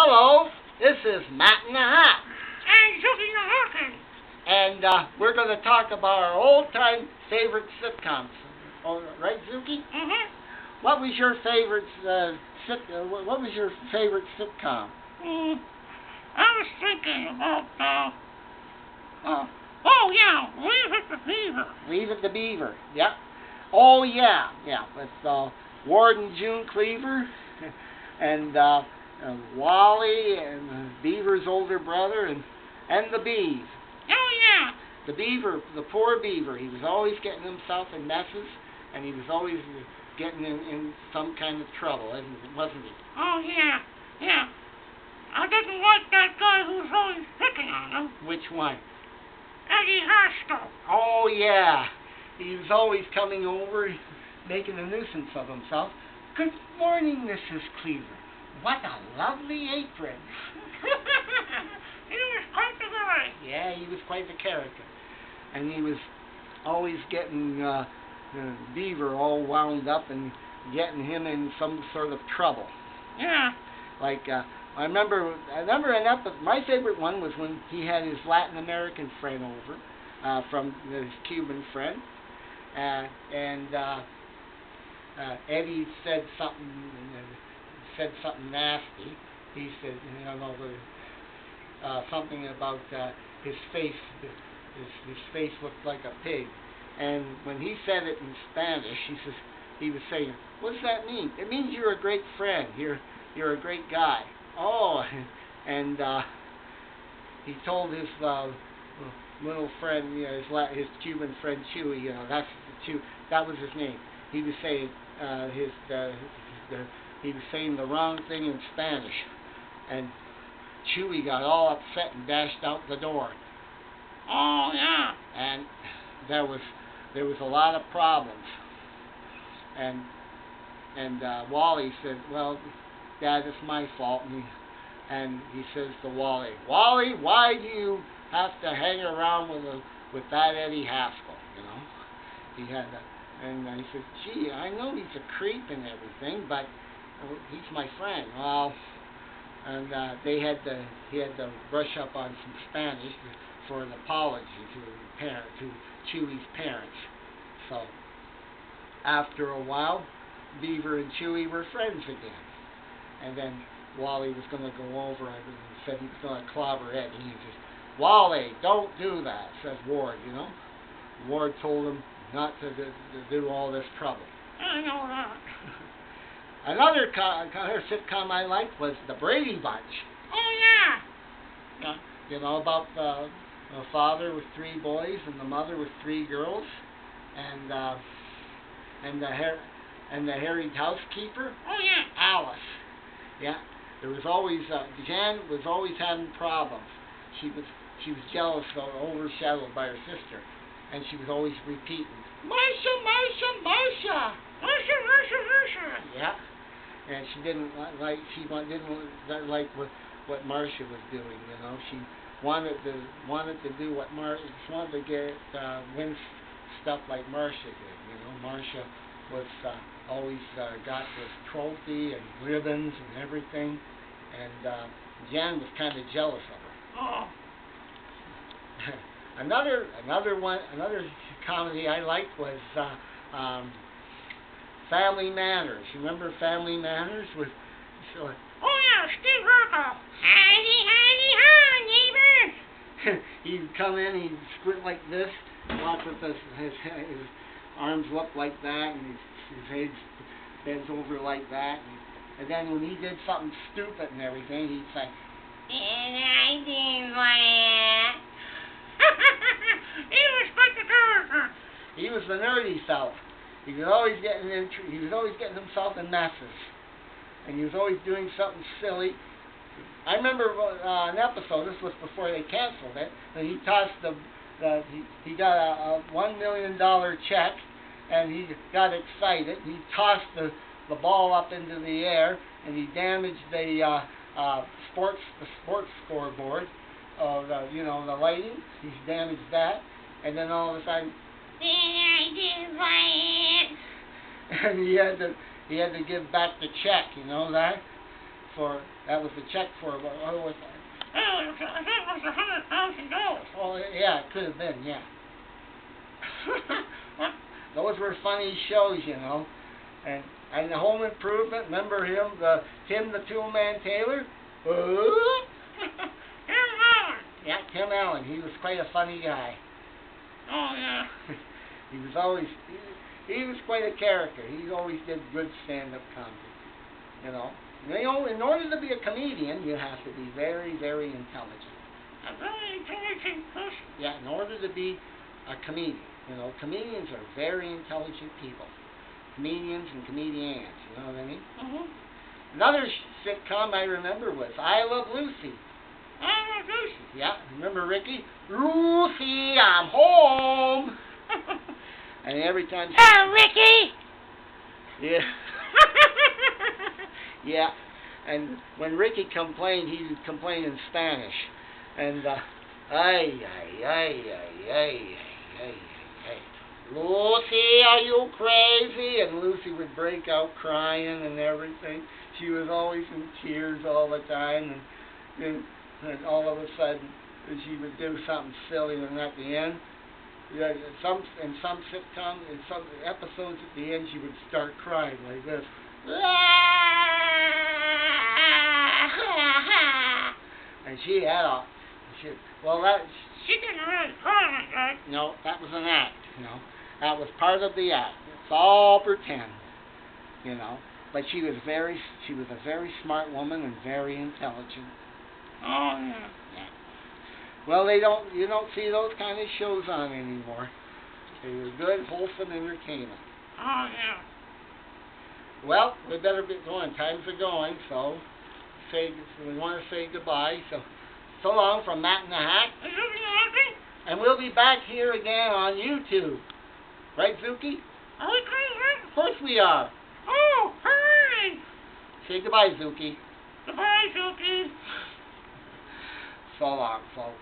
Hello, this is Matt in the Hat. And Zookie and Matt. And we're going to talk about our old-time favorite sitcoms. Oh, right, Zookie? Mm-hmm. What was your favorite What was your favorite sitcom? I was thinking about, Leave It to Beaver. Leave It to Beaver. Yep. Oh, yeah. Yeah, with Ward and June Cleaver and Wally and Beaver's older brother and the Bees. Oh, yeah. The Beaver, the poor Beaver, he was always getting himself in messes, and he was always getting in some kind of trouble, wasn't he? Oh, yeah. Yeah. I didn't like that guy who was always picking on him. Which one? Eddie Haskell. Oh, yeah. He was always coming over, making a nuisance of himself. Good morning, Mrs. Cleaver. What a lovely apron. He was quite the guy. Yeah, he was quite the character. And he was always getting Beaver all wound up and getting him in some sort of trouble. Yeah. Like, I remember my favorite one was when he had his Latin American friend over from his Cuban friend. And Eddie said something nasty. He said, something about his face. His face looked like a pig. And when he said it in Spanish, he was saying, "What does that mean?" "It means you're a great friend. You're a great guy." Oh, and he told his little friend, his Cuban friend Chewy, that was his name. He was saying he was saying the wrong thing in Spanish, and Chewy got all upset and dashed out the door. Oh, yeah. And there was a lot of problems. And Wally said, "Well, Dad, it's my fault." And he says to Wally, "Wally, why do you have to hang around with that Eddie Haskell? He had and he said, "Gee, I know he's a creep and everything, but he's my friend." Well, and he had to brush up on some Spanish for an apology to Chewy's parents. So after a while, Beaver and Chewy were friends again. And then Wally was going to go over and said he was going to clobber Eddie. He says, "Wally, don't do that," says Ward, Ward told him not to do all this trouble. I know that. Another sitcom I liked was The Brady Bunch. Oh, yeah. About the father with 3 boys and the mother with 3 girls, and the harried housekeeper. Oh, yeah. Alice. Yeah. There was always Jan was always having problems. She was jealous, overshadowed by her sister, and she was always repeating, "Marcia, Marcia, Marcia, Marcia, Marcia, Marcia." Yeah. And she didn't like what Marcia was doing. She wanted to do what she wanted to get win stuff like Marcia did. Marcia was always got this trophy and ribbons and everything, and Jan was kind of jealous of her. Oh. Another comedy I liked was Family Manners. You remember Family Manners with? Oh, yeah, Steve Urkel. Howdy, howdy, hi, neighbor. He'd come in, he'd squint like this, walk with his arms up like that, and his head bends over like that. And then when he did something stupid and everything, he'd say, "And I did that." He was quite the character. He was the nerdy fella. He was always getting himself in messes, and he was always doing something silly. I remember an episode. This was before they canceled it. And he tossed he got a $1 million check, and he got excited. He tossed the ball up into the air, and he damaged the sports scoreboard. The lighting. He damaged that, and then all of a sudden, "I did that." and he had to give back the check, that. that was the check for what was that? Oh, I think it was $100,000. Oh yeah, it could have been, yeah. Those were funny shows, you know. And the Home Improvement, remember him, Tim the Toolman Taylor? Tim Allen. Yeah, Tim Allen. He was quite a funny guy. Oh, yeah. He was always, he was quite a character. He always did good stand-up comedy, you know. In order to be a comedian, you have to be very, very intelligent. A very intelligent person. Yeah, in order to be a comedian. You know, comedians are very intelligent people. Comedians and comedians, you know what I mean? Mm-hmm. Another sitcom I remember was I Love Lucy. I Love Lucy. Yeah, remember Ricky? Lucy, I'm home. And every time... Oh, Ricky! Yeah. Yeah, and when Ricky complained, he would complain in Spanish. And, ay, ay, ay, ay, ay, ay, ay. Lucy, are you crazy? And Lucy would break out crying and everything. She was always in tears all the time. And all of a sudden, she would do something silly. And at the end, yeah, in some sitcoms, in some episodes at the end, she would start crying like this. And she had a... well, that... She didn't really cry like that. No, that was an act, you know. That was part of the act. It's all pretend, you know. But she was a very smart woman and very intelligent. Oh, yeah. Yeah. Well, you don't see those kind of shows on anymore. They were good, wholesome entertainment. Oh, yeah. Well, we better be going. Times are going, so we want to say goodbye. So long from Matt and the Hack. Is Zookie happy? And we'll be back here again on YouTube. Right, Zookie? Are we crazy? Of course we are. Oh, hooray! Say goodbye, Zookie. Goodbye, Zookie. So long, folks.